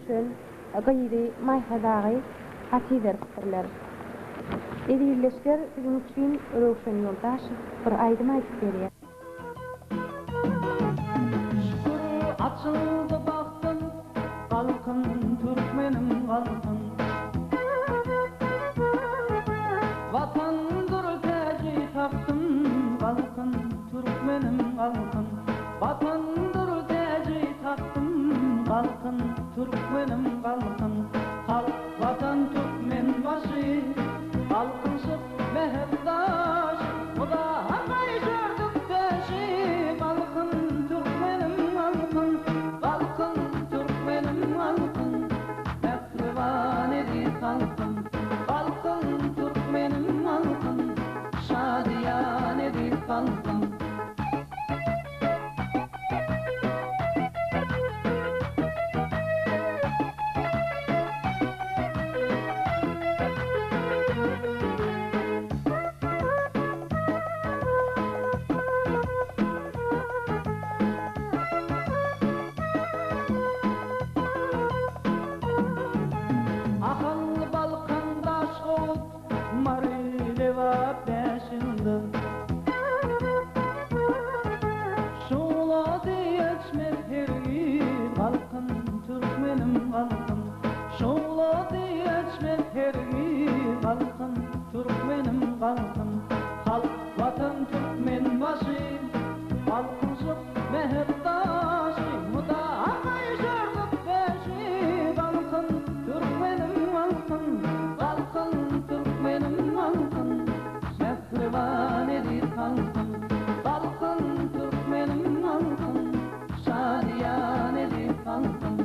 düşen gayri mayhadagy hatiler pikirler. Edilleşler bizim için röwşen ýoldaş bir aýdym aýdyp berýär. Açıldı baktım, kalkın Türkmenim kalkın. Vatandır teci taktım, kalkın Türkmenim kalkın. Vatandır teci taktım, kalkın Türkmenim kalkın. Halk vatan Türkmen başı, kalkınsıp mehebdaş. Bu da hakay gördük beşi, kalkın Türkmenim kalkın. Kalkın Türkmenim kalkın, pehlivan edip kalkın. Kalkın Türkmenim kalkın, şadiyan edip kalkın. Akıllı Balkandaş olup Marileva peşinde. Şola diyetmez heri, kalkın Türkmenim kalkın. Şola diyetmez heri, kalkın Türkmenim kalkın. Halk vatan Türkmen başı, kalkınsıp mehebdaşı. Muda akay gördük beşi, kalkın Türkmenim kalkın. Kalkın Türkmenim kalkın, mehriban edip kalkın. Kalkın Türkmenim kalkın, şadiyan edip kalkın.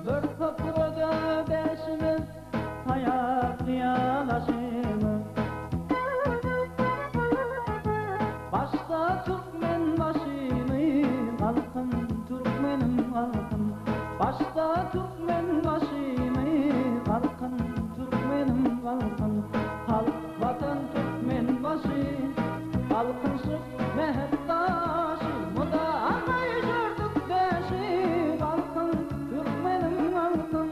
Dört köprüde beşimiz ayaklayalışımız. Başta Türkmen başını, kalkın Türkmenim kalkın. Başta Türkmen başını, kalkın Türkmenim kalkın. Halk vatan Türkmen başı, kalkınsıp mehebdaşı. Muda akay gördük beşi, kalkın Türkmenim kalkın.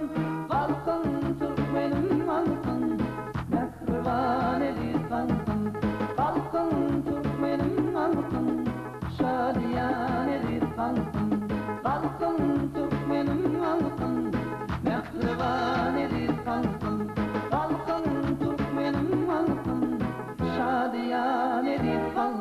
Kalkın Türkmenim kalkın, mehriban edip kalkın. Kalkın Türkmenim kalkın, şadiyan edip kalkın. Kalkın Türkmenim kalkın, mehriban edip kalkın. Kalkın Türkmenim kalkın, şadiyan edip kalkın.